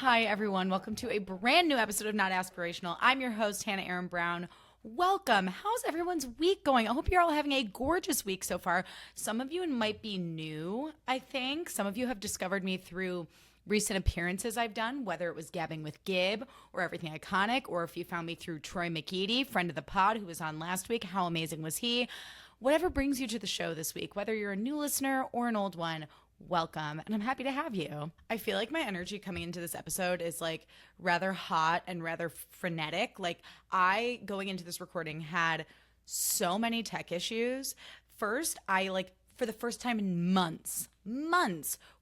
Hi, everyone. Welcome to a brand new episode of Not Aspirational. I'm your host, Hannah Aaron Brown. Welcome. How's everyone's week going? I hope you're all having a gorgeous week so far. Some of you might be new, I think. Some of you have discovered me through recent appearances I've done, whether it was Gabbing with Gib or Everything Iconic, or if you found me through Troy McEady, friend of the pod, who was on last week. How amazing was he? Whatever brings you to the show this week, whether you're a new listener or an old one, welcome, and I'm happy to have you. I feel like my energy coming into this episode is like rather hot and rather frenetic. Like I, going into this recording, had so many tech issues. First, for the first time in months,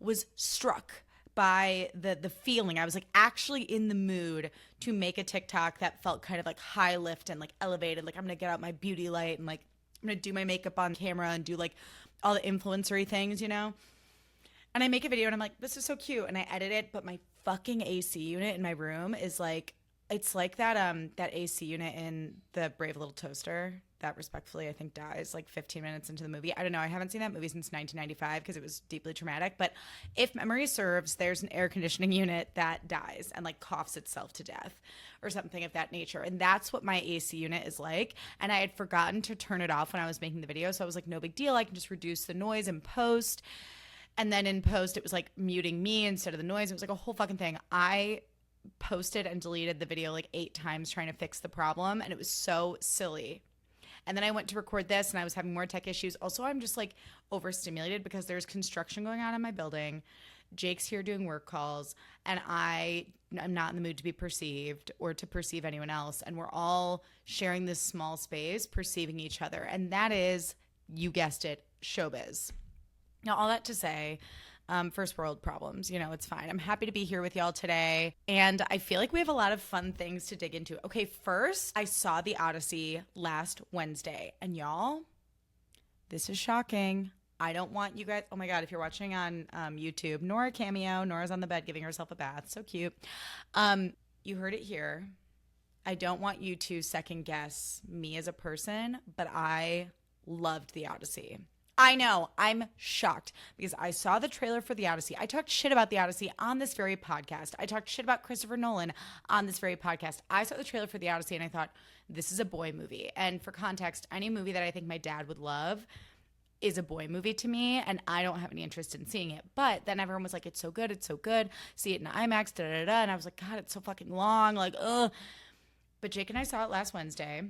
was struck by the feeling. I was like actually in the mood to make a TikTok that felt kind of like high lift and like elevated. Like I'm gonna get out my beauty light and like I'm gonna do my makeup on camera and do like all the influencery things, you know? And I make a video and I'm like, this is so cute. And I edit it, but my fucking AC unit in my room is like, it's like that AC unit in the Brave Little Toaster that respectfully I think dies like 15 minutes into the movie. I don't know. I haven't seen that movie since 1995 because it was deeply traumatic. But if memory serves, there's an air conditioning unit that dies and like coughs itself to death or something of that nature. And that's what my AC unit is like. And I had forgotten to turn it off when I was making the video. So I was like, no big deal. I can just reduce the noise in post. And then in post, it was like muting me instead of the noise. It was like a whole fucking thing. I posted and deleted the video like 8 times trying to fix the problem. And it was so silly. And then I went to record this and I was having more tech issues. Also, I'm just like overstimulated because there's construction going on in my building. Jake's here doing work calls. And I'm not in the mood to be perceived or to perceive anyone else. And we're all sharing this small space, perceiving each other. And that is, you guessed it, showbiz. Now, all that to say, first world problems, you know, it's fine. I'm happy to be here with y'all today. And I feel like we have a lot of fun things to dig into. Okay, first, I saw The Odyssey last Wednesday. And y'all, this is shocking. I don't want you guys, oh my God, if you're watching on YouTube, Nora cameo, Nora's on the bed giving herself a bath. So cute. You heard it here. I don't want you to second guess me as a person, but I loved The Odyssey. I know, I'm shocked because I saw the trailer for The Odyssey. I talked shit about The Odyssey on this very podcast. I talked shit about Christopher Nolan on this very podcast. I saw the trailer for The Odyssey and I thought, this is a boy movie. And for context, any movie that I think my dad would love is a boy movie to me, and I don't have any interest in seeing it. But then everyone was like, it's so good, see it in IMAX, da-da-da-da. And I was like, God, it's so fucking long, like, ugh. But Jake and I saw it last Wednesday.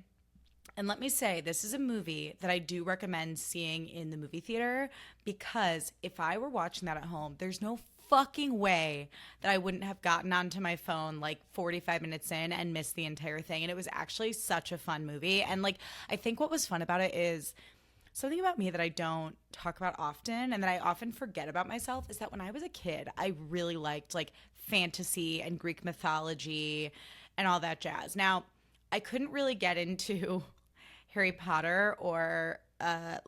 And let me say, this is a movie that I do recommend seeing in the movie theater because if I were watching that at home, there's no fucking way that I wouldn't have gotten onto my phone like 45 minutes in and missed the entire thing. And it was actually such a fun movie. And like, I think what was fun about it is something about me that I don't talk about often and that I often forget about myself is that when I was a kid, I really liked like fantasy and Greek mythology and all that jazz. Now, I couldn't really get into Harry Potter or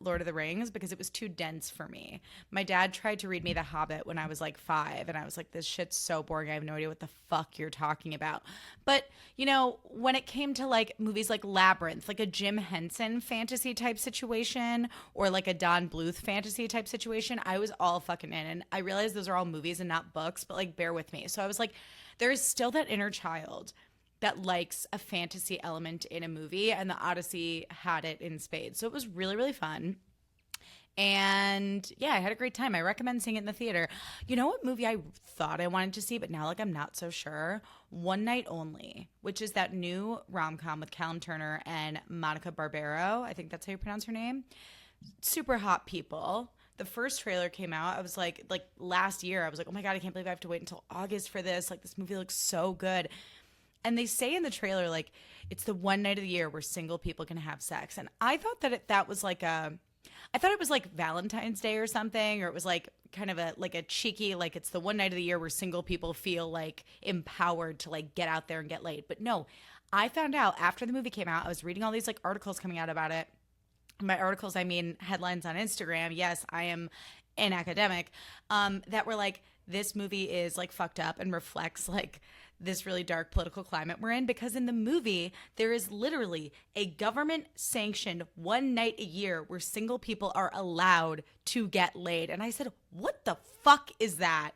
Lord of the Rings because it was too dense for me. My dad tried to read me The Hobbit when I was like 5, and I was like, this shit's so boring. I have no idea what the fuck you're talking about. But, you know, when it came to like movies like Labyrinth, like a Jim Henson fantasy type situation or like a Don Bluth fantasy type situation, I was all fucking in. And I realized those are all movies and not books, but like bear with me. So I was like, there is still that inner child that likes a fantasy element in a movie, and The Odyssey had it in spades. So it was really, really fun. And yeah, I had a great time. I recommend seeing it in the theater. You know what movie I thought I wanted to see, but now like I'm not so sure? One Night Only, which is that new rom-com with Callum Turner and Monica Barbero. I think that's how you pronounce her name. Super hot people. The first trailer came out. I was like last year, I was like, oh my God, I can't believe I have to wait until August for this. Like this movie looks so good. And they say in the trailer, like, it's the one night of the year where single people can have sex. And I thought that that was like I thought it was like Valentine's Day or something, or it was like kind of a cheeky, like it's the one night of the year where single people feel like empowered to like get out there and get laid. But no, I found out after the movie came out, I was reading all these like articles coming out about it. By articles, I mean headlines on Instagram. Yes, I am an academic, that were like, this movie is like fucked up and reflects like this really dark political climate we're in, because in the movie there is literally a government sanctioned one night a year where single people are allowed to get laid. And I said, what the fuck is that?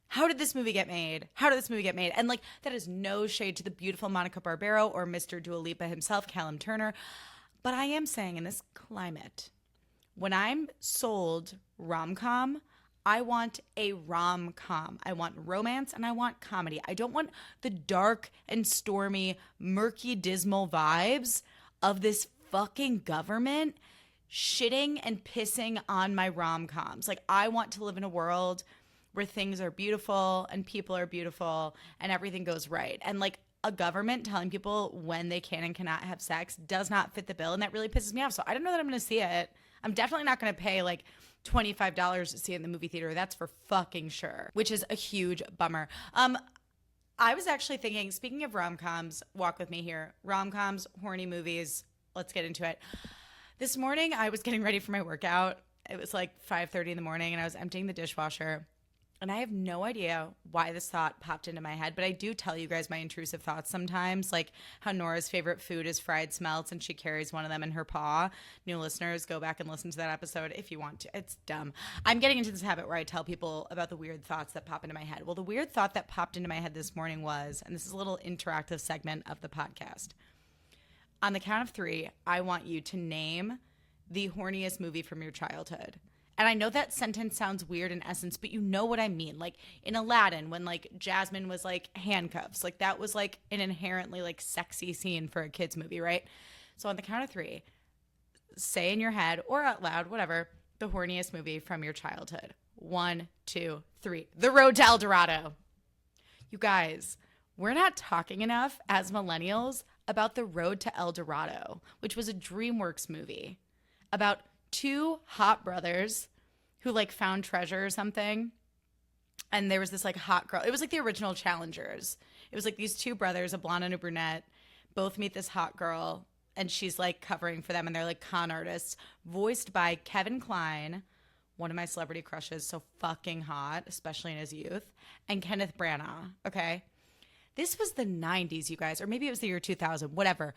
How did this movie get made? How did this movie get made? And like, that is no shade to the beautiful Monica Barbero or Mr. Dua Lipa himself, Callum Turner. But I am saying in this climate, when I'm sold rom-com, I want a rom-com. I want romance and I want comedy. I don't want the dark and stormy, murky, dismal vibes of this fucking government shitting and pissing on my rom-coms. Like, I want to live in a world where things are beautiful and people are beautiful and everything goes right. And like, a government telling people when they can and cannot have sex does not fit the bill, and that really pisses me off. So I don't know that I'm going to see it. I'm definitely not going to pay like $25 to see it in the movie theater. That's for fucking sure, which is a huge bummer. I was actually thinking, speaking of rom-coms, walk with me here. Rom-coms, horny movies. Let's get into it. This morning, I was getting ready for my workout. It was like 5:30 in the morning, and I was emptying the dishwasher. And I have no idea why this thought popped into my head, but I do tell you guys my intrusive thoughts sometimes, like how Nora's favorite food is fried smelts and she carries one of them in her paw. New listeners, go back and listen to that episode if you want to. It's dumb. I'm getting into this habit where I tell people about the weird thoughts that pop into my head. Well, the weird thought that popped into my head this morning was, and this is a little interactive segment of the podcast. On the count of 3, I want you to name the horniest movie from your childhood. And I know that sentence sounds weird in essence, but you know what I mean. Like in Aladdin, when like Jasmine was like handcuffs, like that was like an inherently like sexy scene for a kid's movie, right? So on the count of 3, say in your head or out loud, whatever, the horniest movie from your childhood. 1, 2, 3. The Road to El Dorado. You guys, we're not talking enough as millennials about The Road to El Dorado, which was a DreamWorks movie about 2 hot brothers who like found treasure or something. And there was this like hot girl. It was like the original Challengers. It was like these 2 brothers, a blonde and a brunette, both meet this hot girl and she's like covering for them. And they're like con artists, voiced by Kevin Kline, one of my celebrity crushes. So fucking hot, especially in his youth, and Kenneth Branagh. Okay. This was the 90s, you guys, or maybe it was the year 2000, whatever.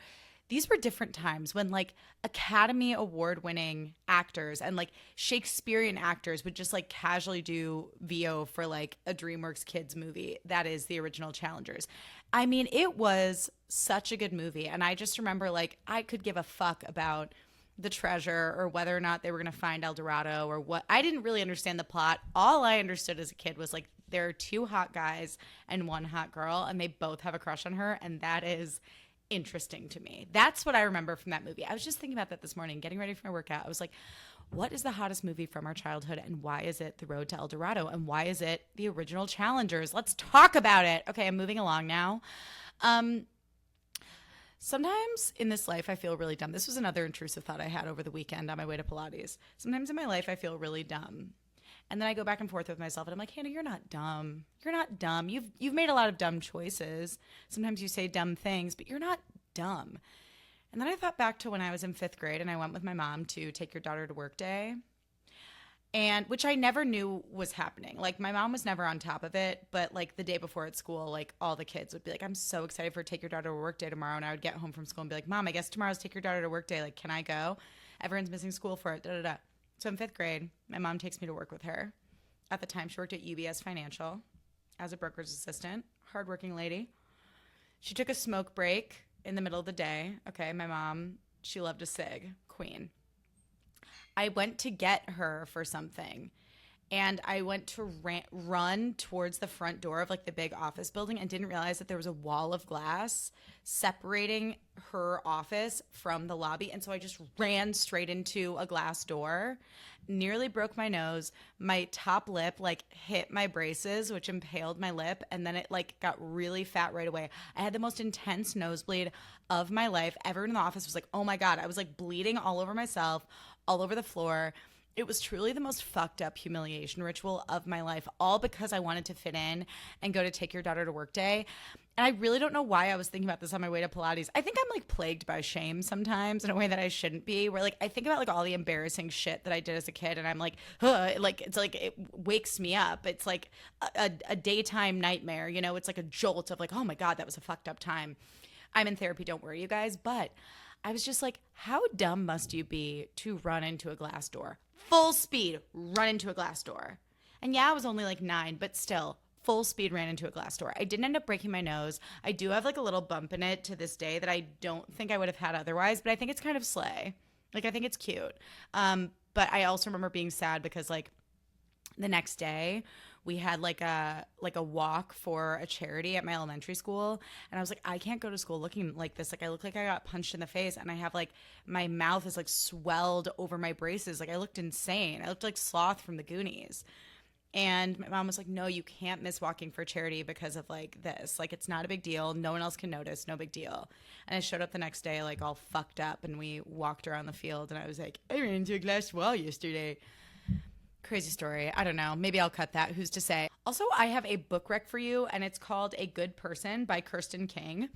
These were different times when like Academy Award winning actors and like Shakespearean actors would just like casually do VO for like a DreamWorks kids movie. That is the original Challengers. I mean, it was such a good movie. And I just remember like I could give a fuck about the treasure or whether or not they were going to find El Dorado or what. I didn't really understand the plot. All I understood as a kid was like there are 2 hot guys and 1 hot girl and they both have a crush on her. And that is interesting to me. That's what I remember from that movie. I was just thinking about that this morning, getting ready for my workout. I was like, what is the hottest movie from our childhood and why is it The Road to El Dorado and why is it the original Challengers? Let's talk about it. Okay, I'm moving along now. Sometimes in this life I feel really dumb. This was another intrusive thought I had over the weekend on my way to Pilates. Sometimes in my life I feel really dumb. And then I go back and forth with myself and I'm like, Hannah, you're not dumb. You're not dumb. You've made a lot of dumb choices. Sometimes you say dumb things, but you're not dumb. And then I thought back to when I was in 5th grade and I went with my mom to take your daughter to work day. And which I never knew was happening. Like my mom was never on top of it, but like the day before at school, like all the kids would be like, I'm so excited for take your daughter to work day tomorrow. And I would get home from school and be like, Mom, I guess tomorrow's take your daughter to work day. Like, can I go? Everyone's missing school for it. Da, da, da. So in 5th grade, my mom takes me to work with her. At the time, she worked at UBS Financial as a broker's assistant, hardworking lady. She took a smoke break in the middle of the day. Okay, my mom, she loved a cig, queen. I went to get her for something, and I went to run towards the front door of like the big office building and didn't realize that there was a wall of glass separating her office from the lobby. And so I just ran straight into a glass door, nearly broke my nose. My top lip like hit my braces, which impaled my lip. And then it like got really fat right away. I had the most intense nosebleed of my life. Everyone in the office was like, oh my God. I was like bleeding all over myself, all over the floor. It was truly the most fucked up humiliation ritual of my life, all because I wanted to fit in and go to take your daughter to work day. And I really don't know why I was thinking about this on my way to Pilates. I think I'm like plagued by shame sometimes in a way that I shouldn't be, where like I think about like all the embarrassing shit that I did as a kid and I'm like, like it's like it wakes me up. It's like a daytime nightmare, you know, it's like a jolt of like, oh my God, that was a fucked up time. I'm in therapy, don't worry you guys, but I was just like, how dumb must you be to run into a glass door? Full speed, run into a glass door. And yeah, I was only like 9, but still, full speed ran into a glass door. I didn't end up breaking my nose. I do have like a little bump in it to this day that I don't think I would have had otherwise, but I think it's kind of slay. Like, I think it's cute. But I also remember being sad because like the next day we had like a walk for a charity at my elementary school, and I was like, I can't go to school looking like this. Like, I look like I got punched in the face, and I have like my mouth is like swelled over my braces. Like, I looked insane. I looked like Sloth from the Goonies. And my mom was like, no, you can't miss walking for charity because of like this. Like, it's not a big deal. No one else can notice. No big deal. And I showed up the next day like all fucked up, and we walked around the field, and I was like, I ran into a glass wall yesterday. Crazy story. I don't know. Maybe I'll cut that. Who's to say? Also, I have a book rec for you, and it's called A Good Person by Kirsten King.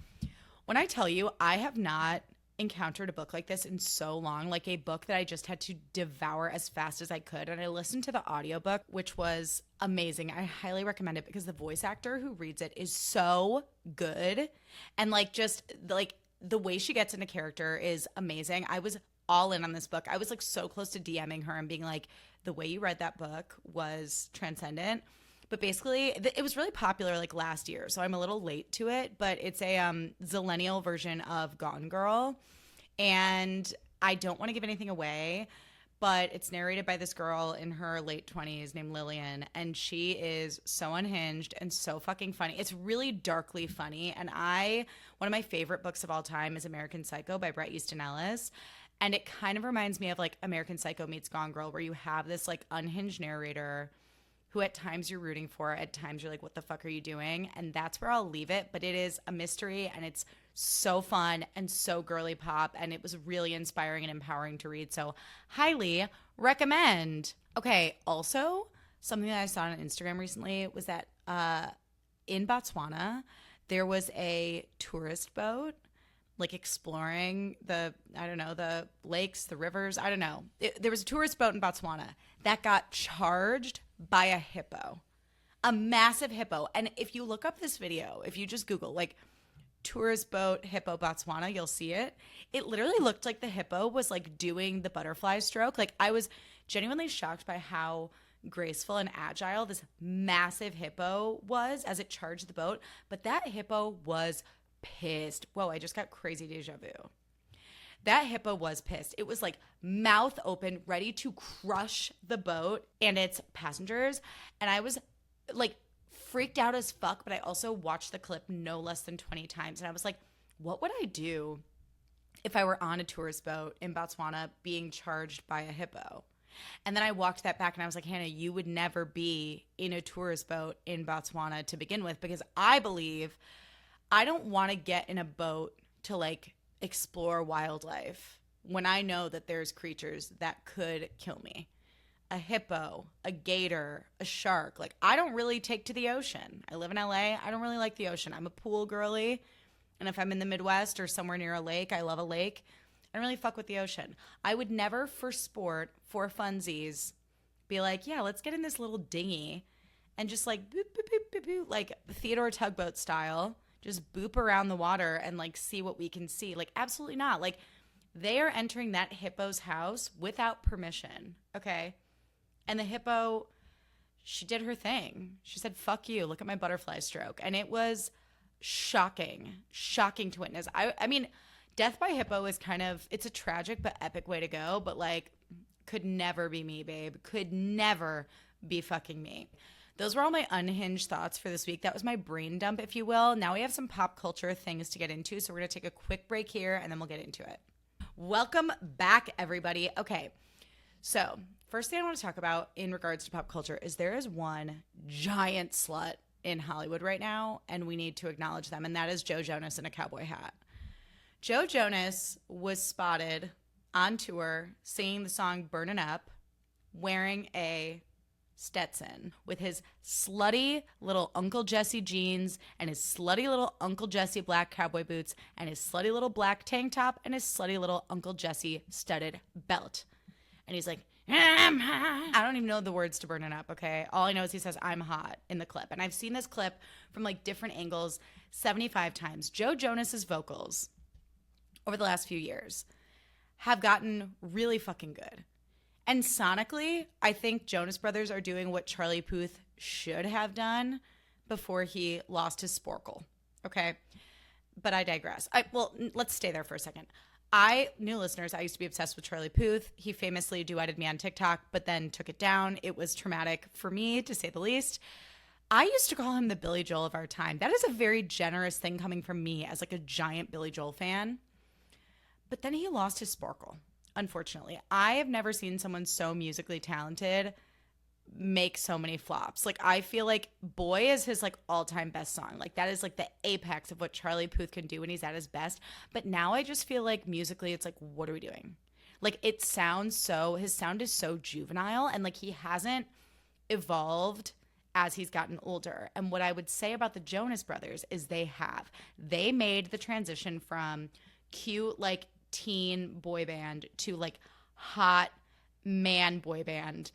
When I tell you, I have not encountered a book like this in so long, like a book that I just had to devour as fast as I could. And I listened to the audiobook, which was amazing. I highly recommend it because the voice actor who reads it is so good. And like, just like the way she gets into character is amazing. I was all in on this book. I was like so close to DMing her and being like, the way you read that book was transcendent. But basically, it was really popular like last year, so I'm a little late to it. But it's a zillennial version of Gone Girl, and I don't want to give anything away, but it's narrated by this girl in her late 20s named Lillian, and she is so unhinged and so fucking funny. It's really darkly funny, and one of my favorite books of all time is American Psycho by Bret Easton Ellis. And it kind of reminds me of like American Psycho meets Gone Girl, where you have this like unhinged narrator who at times you're rooting for, at times you're like, what the fuck are you doing? And that's where I'll leave it. But it is a mystery, and it's so fun and so girly pop, and it was really inspiring and empowering to read. So highly recommend. Okay, also something that I saw on Instagram recently was that in Botswana, there was a tourist boat like exploring the lakes, the rivers. I don't know. There was a tourist boat in Botswana that got charged by a hippo, a massive hippo. And if you look up this video, if you just Google like tourist boat hippo Botswana, you'll see it. It literally looked like the hippo was like doing the butterfly stroke. Like, I was genuinely shocked by how graceful and agile this massive hippo was as it charged the boat. But that hippo was pissed. Whoa, I just got crazy deja vu. That hippo was pissed. It was like mouth open, ready to crush the boat and its passengers. And I was like freaked out as fuck, but I also watched the clip no less than 20 times. And I was like, what would I do if I were on a tourist boat in Botswana being charged by a hippo? And then I walked that back and I was like, Hannah, you would never be in a tourist boat in Botswana to begin with, because I believe I don't want to get in a boat to like explore wildlife when I know that there's creatures that could kill me. A hippo, a gator, a shark. Like, I don't really take to the ocean. I live in LA. I don't really like the ocean. I'm a pool girly. And if I'm in the Midwest or somewhere near a lake, I love a lake. I don't really fuck with the ocean. I would never, for sport, for funsies, be like, yeah, let's get in this little dinghy and just like boop, boop, boop, boop, boop, like Theodore Tugboat style. Just boop around the water and like see what we can see. Like, absolutely not. Like, they are entering that hippo's house without permission. Okay. And the hippo, she did her thing. She said, fuck you. Look at my butterfly stroke. And it was shocking to witness. I mean, death by hippo is kind of, it's a tragic but epic way to go. But like, could never be me, babe. Could never be fucking me. Those were all my unhinged thoughts for this week. That was my brain dump, if you will. Now we have some pop culture things to get into, so we're going to take a quick break here, and then we'll get into it. Welcome back, everybody. Okay, so first thing I want to talk about in regards to pop culture is there is one giant slut in Hollywood right now, and we need to acknowledge them, and that is Joe Jonas in a cowboy hat. Joe Jonas was spotted on tour singing the song Burnin' Up, wearing a Stetson with his slutty little Uncle Jesse jeans and his slutty little Uncle Jesse black cowboy boots and his slutty little black tank top and his slutty little Uncle Jesse studded belt. And he's like, I'm hot. I don't even know the words to Burnin' Up, okay? All I know is he says, I'm hot in the clip. And I've seen this clip from like different angles 75 times. Joe Jonas's vocals over the last few years have gotten really fucking good. And sonically, I think Jonas Brothers are doing what Charlie Puth should have done, before he lost his sporkle. Okay. But I digress. Let's stay there for a second. New listeners, I used to be obsessed with Charlie Puth. He famously duetted me on TikTok, but then took it down. It was traumatic for me, to say the least. I used to call him the Billy Joel of our time. That is a very generous thing coming from me as like a giant Billy Joel fan. But then he lost his sparkle, unfortunately. I have never seen someone so musically talented make so many flops. Like, I feel like Boy is his like all-time best song. Like, that is like the apex of what Charlie Puth can do when he's at his best. But now I just feel like musically it's like, what are we doing? Like, his sound is so juvenile, and like he hasn't evolved as he's gotten older. And what I would say about the Jonas Brothers is they made the transition from cute like teen boy band to like hot man boy band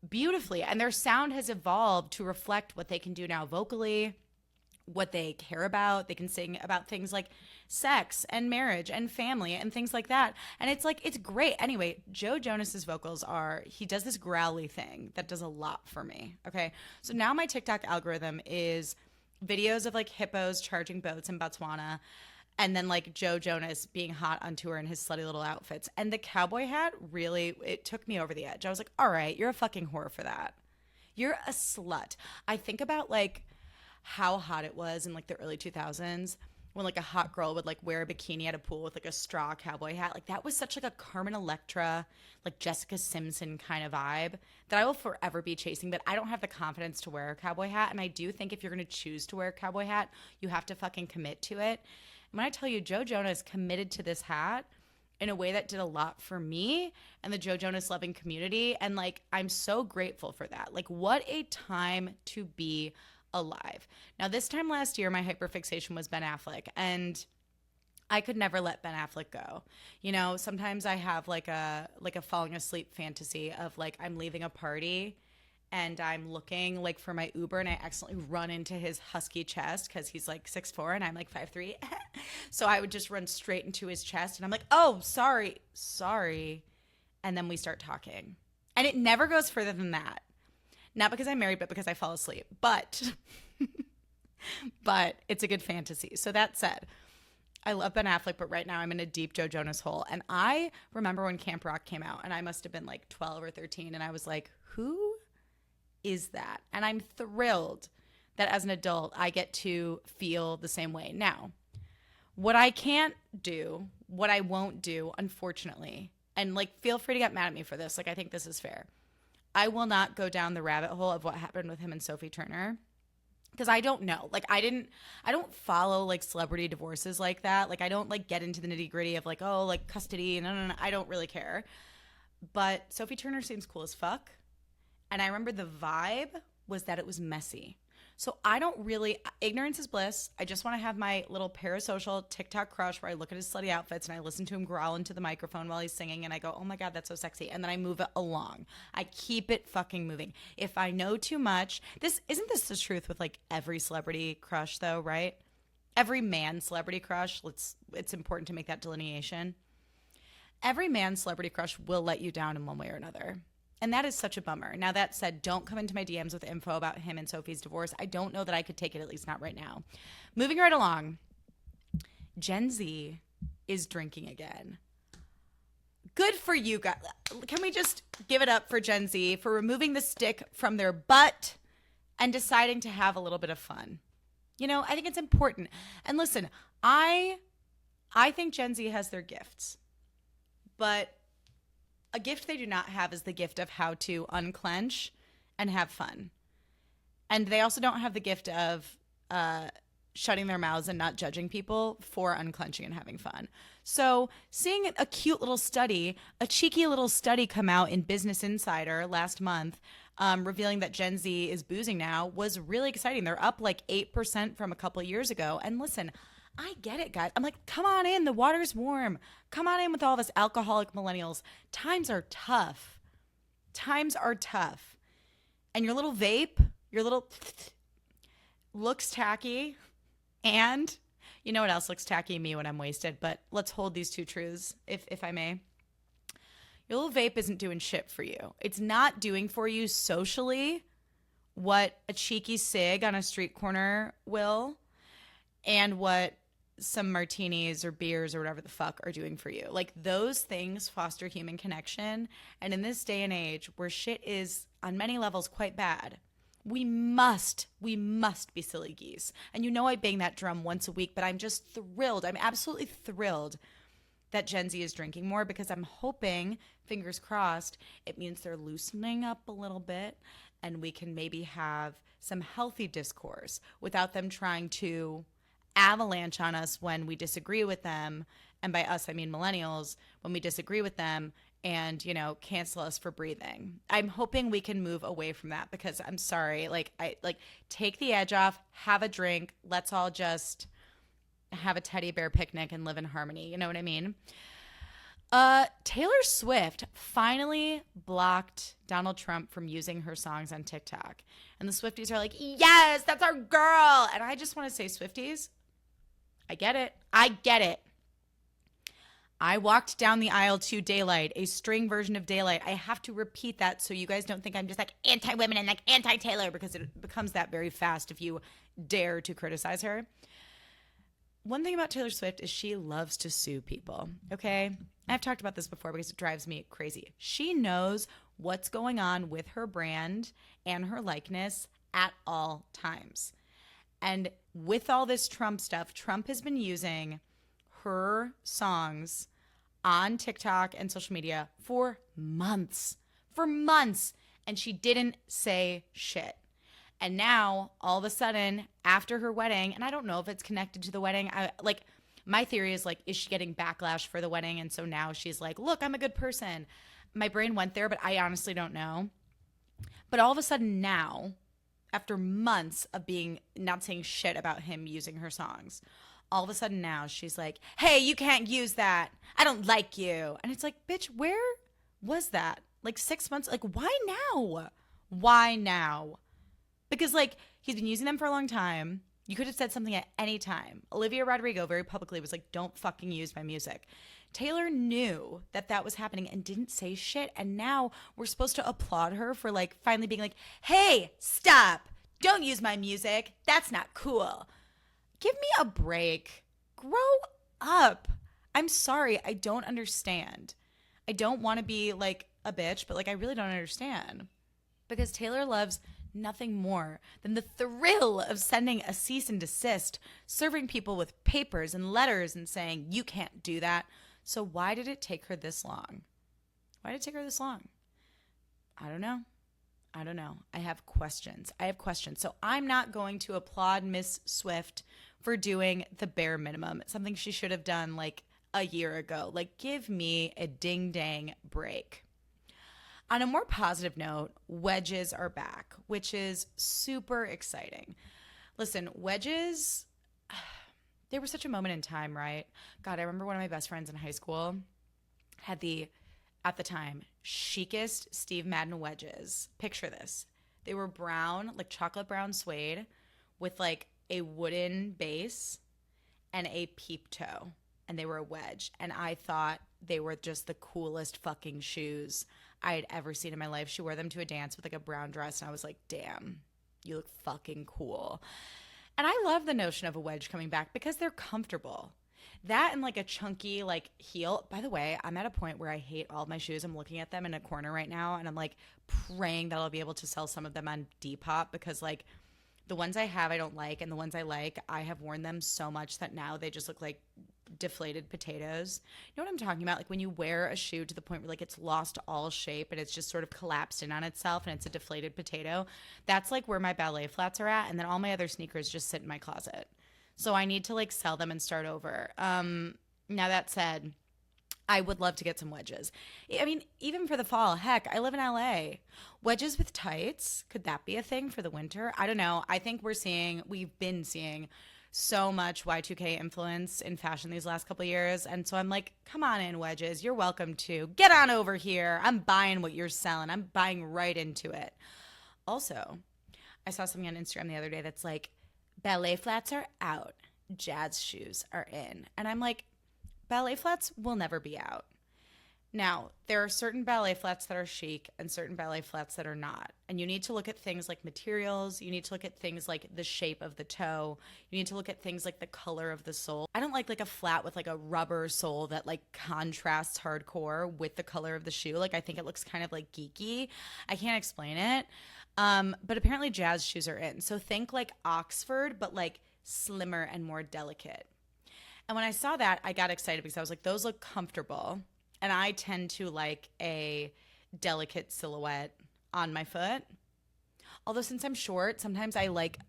beautifully. And their sound has evolved to reflect what they can do now vocally, what they care about. They can sing about things like sex and marriage and family and things like that. And it's like, it's great. Anyway, Joe Jonas's vocals he does this growly thing that does a lot for me. Okay. So now my TikTok algorithm is videos of like hippos charging boats in Botswana, and then like Joe Jonas being hot on tour in his slutty little outfits. And the cowboy hat it took me over the edge. I was like, all right, you're a fucking whore for that. You're a slut. I think about like how hot it was in like the early 2000s when like a hot girl would like wear a bikini at a pool with like a straw cowboy hat. Like, that was such like a Carmen Electra, like Jessica Simpson kind of vibe that I will forever be chasing. But I don't have the confidence to wear a cowboy hat. And I do think if you're going to choose to wear a cowboy hat, you have to fucking commit to it. When I tell you, Joe Jonas committed to this hat in a way that did a lot for me and the Joe Jonas loving community. And like, I'm so grateful for that. Like, what a time to be alive. Now, this time last year, my hyperfixation was Ben Affleck, and I could never let Ben Affleck go. You know, sometimes I have like a falling asleep fantasy of like, I'm leaving a party and I'm looking like for my Uber and I accidentally run into his husky chest because he's like 6'4" and I'm like 5'3". So I would just run straight into his chest and I'm like, oh, sorry. And then we start talking. And it never goes further than that. Not because I'm married, but because I fall asleep. But it's a good fantasy. So that said, I love Ben Affleck, but right now I'm in a deep Joe Jonas hole. And I remember when Camp Rock came out and I must have been like 12 or 13. And I was like, who is that? And I'm thrilled that as an adult, I get to feel the same way. Now, what I can't do, what I won't do, unfortunately, and like, feel free to get mad at me for this. Like, I think this is fair. I will not go down the rabbit hole of what happened with him and Sophie Turner, because I don't know. Like, I don't follow like celebrity divorces like that. Like, I don't like get into the nitty gritty of like, oh, like custody. No. I don't really care. But Sophie Turner seems cool as fuck. And I remember the vibe was that it was messy. So I don't really, ignorance is bliss. I just want to have my little parasocial TikTok crush where I look at his slutty outfits and I listen to him growl into the microphone while he's singing and I go, oh my God, that's so sexy. And then I move it along. I keep it fucking moving. If I know too much, isn't this the truth with like every celebrity crush though, right? Every man celebrity crush, it's important to make that delineation. Every man celebrity crush will let you down in one way or another. And that is such a bummer. Now, that said, don't come into my DMs with info about him and Sophie's divorce. I don't know that I could take it, at least not right now. Moving right along. Gen Z is drinking again. Good for you guys. Can we just give it up for Gen Z for removing the stick from their butt and deciding to have a little bit of fun? You know, I think it's important. And listen, I think Gen Z has their gifts. But a gift they do not have is the gift of how to unclench and have fun. And they also don't have the gift of shutting their mouths and not judging people for unclenching and having fun. So seeing a cute little study, a cheeky little study come out in Business Insider last month, revealing that Gen Z is boozing now was really exciting. They're up like 8% from a couple of years ago. And listen, I get it, guys. I'm like, come on in. The water's warm. Come on in with all of us alcoholic millennials. Times are tough. And your little vape, looks tacky. And you know what else looks tacky? Me when I'm wasted. But let's hold these two truths, if I may. Your little vape isn't doing shit for you. It's not doing for you socially what a cheeky cig on a street corner will and what some martinis or beers or whatever the fuck are doing for you. Like, those things foster human connection. And in this day and age where shit is on many levels quite bad, we must be silly geese. And you know I bang that drum once a week, but I'm just thrilled. I'm absolutely thrilled that Gen Z is drinking more, because I'm hoping, fingers crossed, it means they're loosening up a little bit and we can maybe have some healthy discourse without them trying to avalanche on us when we disagree with them. And by us, I mean millennials, when we disagree with them and, you know, cancel us for breathing. I'm hoping we can move away from that, because I'm sorry, take the edge off, have a drink. Let's all just have a teddy bear picnic and live in harmony. You know what I mean? Taylor Swift finally blocked Donald Trump from using her songs on TikTok. And the Swifties are like, yes, that's our girl. And I just want to say, Swifties, I get it. I walked down the aisle to Daylight, a string version of Daylight. I have to repeat that so you guys don't think I'm just like anti-women and like anti-Taylor, because it becomes that very fast if you dare to criticize her. One thing about Taylor Swift is she loves to sue people, okay? I've talked about this before because it drives me crazy. She knows what's going on with her brand and her likeness at all times. And with all this Trump stuff, Trump has been using her songs on TikTok and social media for months. And she didn't say shit. And now, all of a sudden, after her wedding, and I don't know if it's connected to the wedding. My theory is, is she getting backlash for the wedding? And so now she's like, look, I'm a good person. My brain went there, but I honestly don't know. But all of a sudden now, after months of not saying shit about him using her songs, all of a sudden now she's like, hey, you can't use that. I don't like you. And it's like, bitch, where was that? 6 months? Why now? Why now? Because, he's been using them for a long time. You could have said something at any time. Olivia Rodrigo very publicly was like, don't fucking use my music. Taylor knew that was happening and didn't say shit. And now we're supposed to applaud her for, finally being like, hey, stop. Don't use my music. That's not cool. Give me a break. Grow up. I'm sorry. I don't understand. I don't want to be, a bitch, but, I really don't understand. Because Taylor loves nothing more than the thrill of sending a cease and desist, serving people with papers and letters and saying, you can't do that. So why did it take her this long? I don't know. I have questions. So I'm not going to applaud Miss Swift for doing the bare minimum, something she should have done a year ago. Give me a ding-dang break. On a more positive note, wedges are back, which is super exciting. Listen, wedges, they were such a moment in time, right? God, I remember one of my best friends in high school had at the time, chicest Steve Madden wedges. Picture this. They were brown, chocolate brown suede with a wooden base and a peep toe. And they were a wedge. And I thought they were just the coolest fucking shoes I had ever seen in my life. She wore them to a dance with a brown dress, and I was like, damn, you look fucking cool. And I love the notion of a wedge coming back because they're comfortable. That and a chunky heel. By the way, I'm at a point where I hate all of my shoes. I'm looking at them in a corner right now, and I'm praying that I'll be able to sell some of them on Depop, because the ones I have I don't like, and the ones I like, I have worn them so much that now they just look like deflated potatoes. You know what I'm talking about? When you wear a shoe to the point where it's lost all shape and it's just sort of collapsed in on itself and it's a deflated potato. That's where my ballet flats are at, and then all my other sneakers just sit in my closet. So I need to sell them and start over. Now that said, I would love to get some wedges. I mean, even for the fall, heck, I live in LA. Wedges with tights, could that be a thing for the winter? I don't know. I think we've been seeing so much Y2K influence in fashion these last couple of years. And so I'm like, come on in, wedges. You're welcome to. Get on over here. I'm buying what you're selling. I'm buying right into it. Also, I saw something on Instagram the other day that's ballet flats are out. Jazz shoes are in. And I'm like, ballet flats will never be out. Now, there are certain ballet flats that are chic and certain ballet flats that are not. And you need to look at things like materials. You need to look at things like the shape of the toe. You need to look at things like the color of the sole. I don't like a flat with like a rubber sole that like contrasts hardcore with the color of the shoe. Like I think it looks kind of like geeky. I can't explain it. But apparently jazz shoes are in. So think like Oxford, but like slimmer and more delicate. And when I saw that, I got excited because I was like, those look comfortable. And I tend to like a delicate silhouette on my foot. Although since I'm short, sometimes I like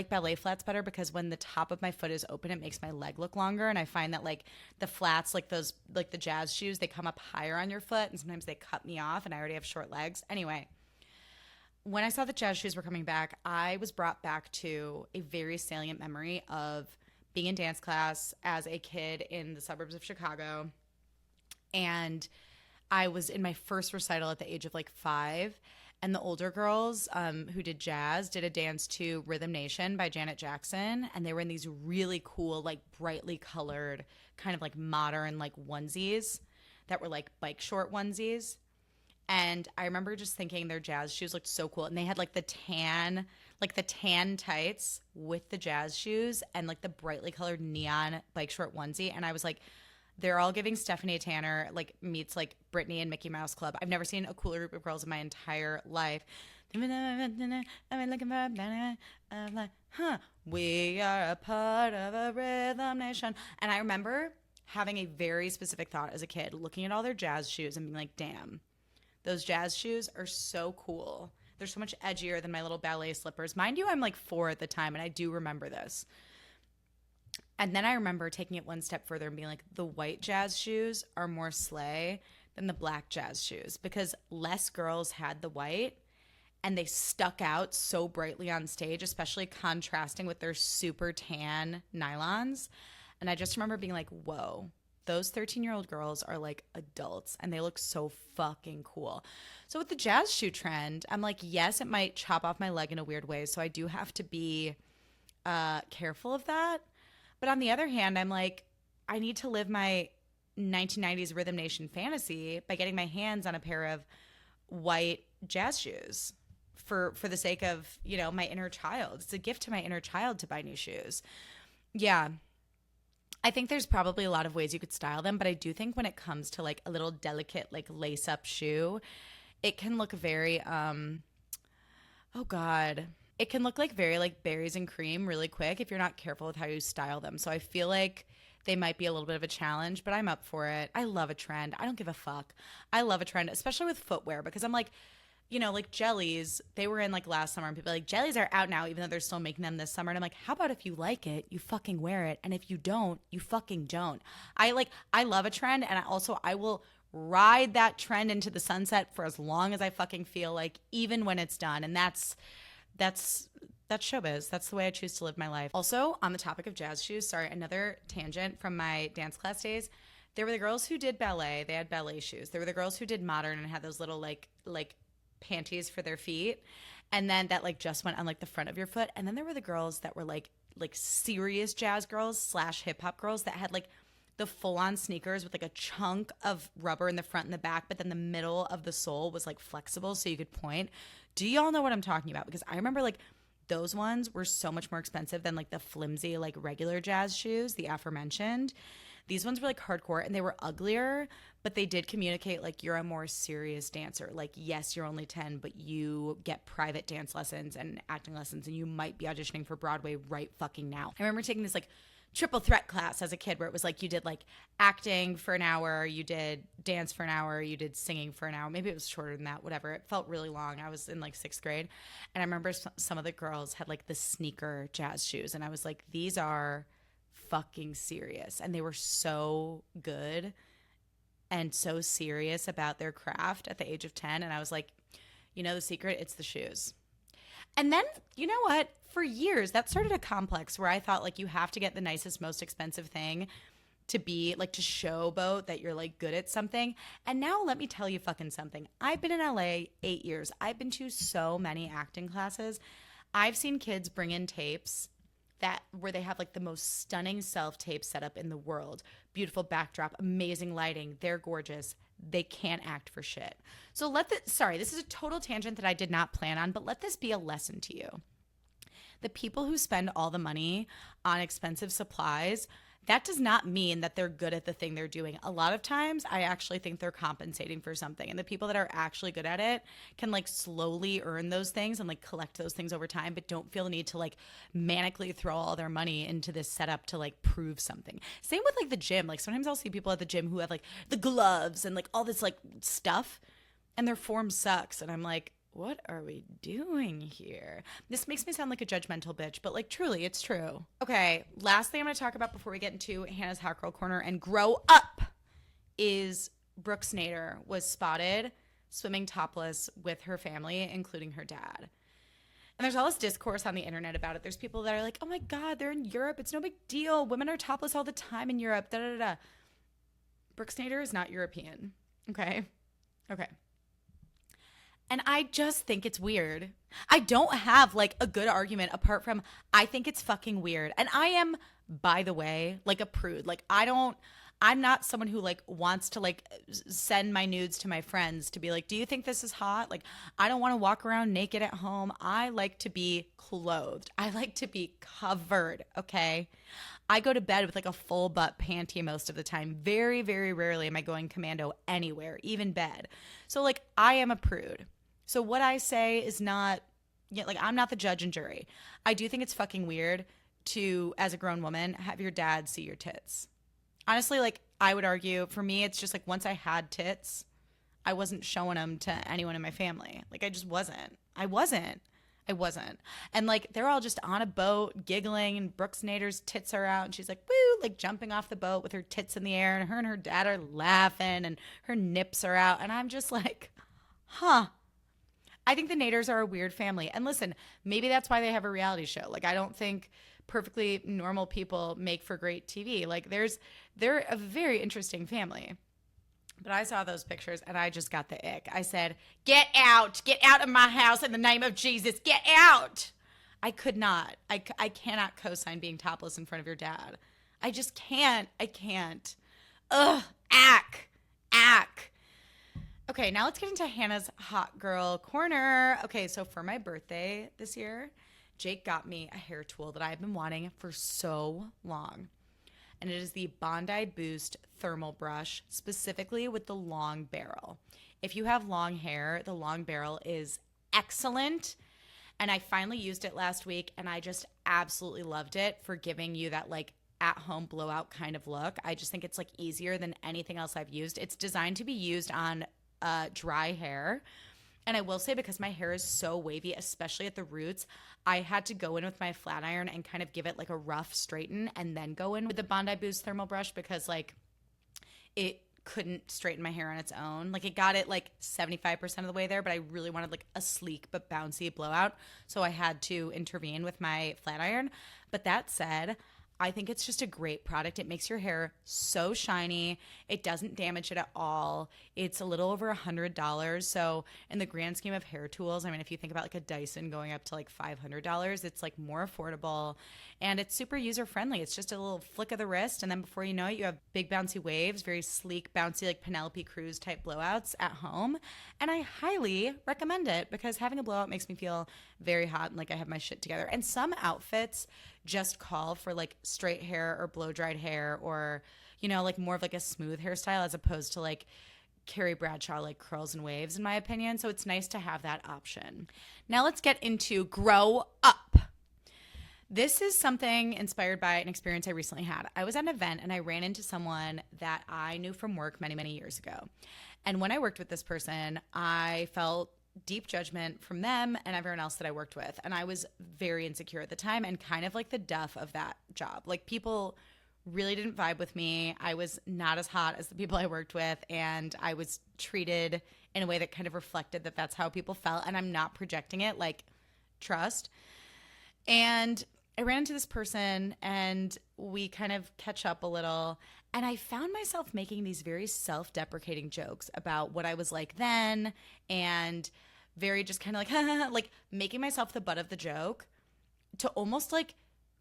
ballet flats better because when the top of my foot is open, it makes my leg look longer. And I find that like the flats, like those like the jazz shoes, they come up higher on your foot, and sometimes they cut me off, and I already have short legs. Anyway, when I saw that jazz shoes were coming back, I was brought back to a very salient memory of being in dance class as a kid in the suburbs of Chicago. And I was in my first recital at the age of like 5. And the older girls who did jazz did a dance to Rhythm Nation by Janet Jackson. And they were in these really cool, like brightly colored, kind of like modern, like onesies that were like bike short onesies. And I remember just thinking their jazz shoes looked so cool. And they had like the tan tights with the jazz shoes and like the brightly colored neon bike short onesie. And I was like, they're all giving Stephanie Tanner like meets like Britney and Mickey Mouse Club. I've never seen a cooler group of girls in my entire life. I'm looking for I'm like, we are a part of a rhythm nation. And I remember having a very specific thought as a kid, looking at all their jazz shoes and being like, damn, those jazz shoes are so cool. They're so much edgier than my little ballet slippers. Mind you, I'm like 4 at the time, and I do remember this. And then I remember taking it one step further and being like, the white jazz shoes are more slay than the black jazz shoes because less girls had the white and they stuck out so brightly on stage, especially contrasting with their super tan nylons. And I just remember being like, whoa, those 13-year-old girls are like adults and they look so fucking cool. So with the jazz shoe trend, I'm like, yes, it might chop off my leg in a weird way. So I do have to be careful of that. But on the other hand, I'm like, I need to live my 1990s Rhythm Nation fantasy by getting my hands on a pair of white jazz shoes for the sake of, you know, my inner child. It's a gift to my inner child to buy new shoes. Yeah. I think there's probably a lot of ways you could style them, but I do think when it comes to like a little delicate like lace-up shoe, it can look very oh God. It can look like very like berries and cream really quick if you're not careful with how you style them. So I feel like they might be a little bit of a challenge, but I'm up for it. I love a trend. I don't give a fuck. I love a trend, especially with footwear, because I'm like, you know, like jellies, they were in like last summer and people are like, jellies are out now, even though they're still making them this summer. And I'm like, how about if you like it, you fucking wear it. And if you don't, you fucking don't. I love a trend. And I will ride that trend into the sunset for as long as I fucking feel like, even when it's done. And that's showbiz. That's the way I choose to live my life. Also, on the topic of jazz shoes, sorry, another tangent from my dance class days. There were the girls who did ballet. They had ballet shoes. There were the girls who did modern and had those little like panties for their feet. And then that like just went on like the front of your foot. And then there were the girls that were like serious jazz girls / hip hop girls that had like the full-on sneakers with like a chunk of rubber in the front and the back, but then the middle of the sole was like flexible so you could point. Do y'all know what I'm talking about? Because I remember like those ones were so much more expensive than like the flimsy like regular jazz shoes, the aforementioned. These ones were like hardcore and they were uglier, but they did communicate like you're a more serious dancer. Like, yes, you're only 10, but you get private dance lessons and acting lessons and you might be auditioning for Broadway right fucking now. I remember taking this like triple threat class as a kid where it was like you did like acting for an hour, you did dance for an hour, you did singing for an hour. Maybe it was shorter than that, whatever. It felt really long. I was in like 6th grade. And I remember some of the girls had like the sneaker jazz shoes. And I was like, these are fucking serious. And they were so good and so serious about their craft at the age of 10. And I was like, you know the secret? It's the shoes. And then, you know what? For years, that started a complex where I thought like you have to get the nicest, most expensive thing to be like to showboat that you're like good at something. And now let me tell you fucking something. I've been in LA 8 years. I've been to so many acting classes. I've seen kids bring in tapes where they have like the most stunning self-tape setup in the world. Beautiful backdrop, amazing lighting. They're gorgeous. they can't act for shit. So this is a total tangent that I did not plan on, but let this be a lesson to you. The people who spend all the money on expensive supplies, that does not mean that they're good at the thing they're doing. A lot of times I actually think they're compensating for something. And the people that are actually good at it can like slowly earn those things and like collect those things over time, but don't feel the need to like manically throw all their money into this setup to like prove something. Same with like the gym. Like sometimes I'll see people at the gym who have like the gloves and like all this like stuff and their form sucks. And I'm like, what are we doing here? This makes me sound like a judgmental bitch, but like truly, it's true. Okay, last thing I'm going to talk about before we get into Hannah's Hot Girl Corner and grow up is Brooke Snyder was spotted swimming topless with her family, including her dad. And there's all this discourse on the internet about it. There's people that are like, oh my God, they're in Europe. It's no big deal. Women are topless all the time in Europe. Da da da. Brooke Snyder is not European. Okay. And I just think it's weird. I don't have like a good argument apart from I think it's fucking weird. And I am, by the way, like a prude. Like I'm not someone who like wants to like send my nudes to my friends to be like, do you think this is hot? Like I don't want to walk around naked at home. I like to be clothed. I like to be covered. Okay. I go to bed with like a full butt panty most of the time. Very, very rarely am I going commando anywhere, even bed. So like I am a prude. So what I say is not, like I'm not the judge and jury. I do think it's fucking weird to, as a grown woman, have your dad see your tits. Honestly, like I would argue, for me, it's just like once I had tits, I wasn't showing them to anyone in my family. Like I just wasn't. I wasn't. And like they're all just on a boat giggling and Brooke Snyder's tits are out and she's like, woo, like jumping off the boat with her tits in the air and her dad are laughing and her nips are out. And I'm just like, huh. I think the Naders are a weird family. And listen, maybe that's why they have a reality show. Like, I don't think perfectly normal people make for great TV. Like, they're a very interesting family. But I saw those pictures and I just got the ick. I said, get out of my house in the name of Jesus, get out. I could not. I cannot co-sign being topless in front of your dad. I just can't. I can't. Ugh, ack. Okay, now let's get into Hannah's Hot Girl Corner. Okay, so for my birthday this year, Jake got me a hair tool that I've been wanting for so long. And it is the Bondi Boost Thermal Brush, specifically with the long barrel. If you have long hair, the long barrel is excellent. And I finally used it last week, and I just absolutely loved it for giving you that like at-home blowout kind of look. I just think it's like easier than anything else I've used. It's designed to be used on dry hair. And I will say, because my hair is so wavy, especially at the roots, I had to go in with my flat iron and kind of give it like a rough straighten and then go in with the Bondi Boost Thermal Brush because like it couldn't straighten my hair on its own. Like it got it like 75% of the way there, but I really wanted like a sleek but bouncy blowout. So I had to intervene with my flat iron. But that said, I think it's just a great product. It makes your hair so shiny. It doesn't damage it at all. It's a little over $100. So in the grand scheme of hair tools, I mean, if you think about like a Dyson going up to like $500, it's like more affordable and it's super user friendly. It's just a little flick of the wrist. And then before you know it, you have big bouncy waves, very sleek, bouncy, like Penelope Cruz type blowouts at home. And I highly recommend it because having a blowout makes me feel very hot and like I have my shit together. And some outfits just call for like straight hair or blow dried hair or, you know, like more of like a smooth hairstyle as opposed to like Carrie Bradshaw, like curls and waves, in my opinion. So it's nice to have that option. Now let's get into grow up. This is something inspired by an experience I recently had. I was at an event and I ran into someone that I knew from work many, many years ago. And when I worked with this person, I felt deep judgment from them and everyone else that I worked with. And I was very insecure at the time and kind of like the duff of that job. Like people really didn't vibe with me. I was not as hot as the people I worked with. And I was treated in a way that kind of reflected that that's how people felt. And I'm not projecting it, like trust. And I ran into this person and we kind of catch up a little. And I found myself making these very self-deprecating jokes about what I was like then and very just kind of like, like making myself the butt of the joke to almost like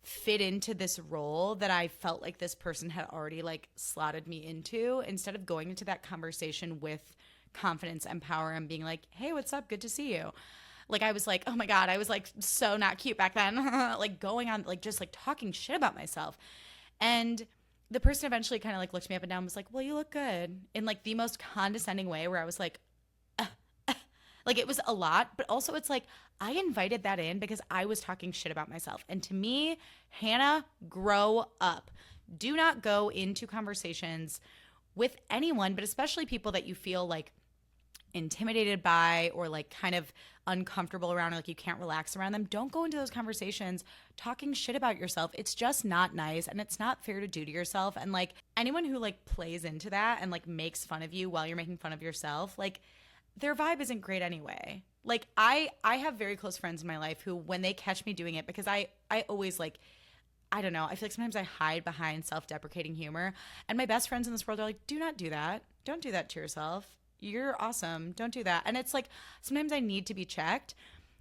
fit into this role that I felt like this person had already like slotted me into, instead of going into that conversation with confidence and power and being like, hey, what's up? Good to see you. Like, I was like, oh my God, I was like so not cute back then. Like going on, like just like talking shit about myself. And the person eventually kind of like looked me up and down and was like, well, you look good, in like the most condescending way, where I was like, like it was a lot, but also it's like I invited that in because I was talking shit about myself. And to me, Hannah, grow up. Do not go into conversations with anyone, but especially people that you feel like intimidated by or like kind of uncomfortable around, or like you can't relax around them. Don't go into those conversations talking shit about yourself. It's just not nice, and it's not fair to do to yourself. And like anyone who like plays into that and like makes fun of you while you're making fun of yourself, like their vibe isn't great anyway. Like I have very close friends in my life who, when they catch me doing it, because I always like, I don't know, I feel like sometimes I hide behind self-deprecating humor, and my best friends in this world are like, do not do that. Don't do that to yourself. You're awesome. Don't do that. And it's like, sometimes I need to be checked.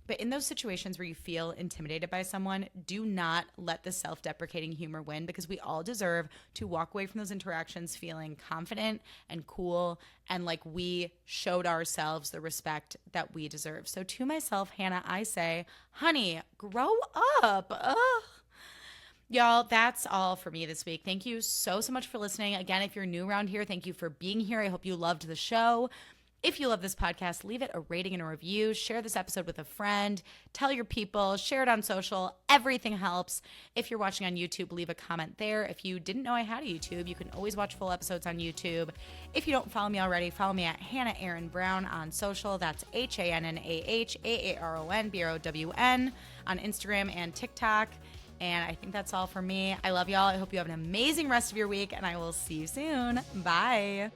But in those situations where you feel intimidated by someone, do not let the self-deprecating humor win, because we all deserve to walk away from those interactions feeling confident and cool, and like we showed ourselves the respect that we deserve. So to myself, Hannah, I say, honey, grow up. Ugh. Y'all, that's all for me this week. Thank you so much for listening. Again, if you're new around here, thank you for being here. I hope you loved the show. If you love this podcast, leave it a rating and a review. Share this episode with a friend. Tell your people. Share it on social. Everything helps. If you're watching on YouTube, leave a comment there. If you didn't know I had a YouTube, you can always watch full episodes on YouTube. If you don't follow me already, follow me at Hannah Aaron Brown on social. That's HANNAHAARONBROWN on Instagram and TikTok. And I think that's all for me. I love y'all. I hope you have an amazing rest of your week, and I will see you soon. Bye.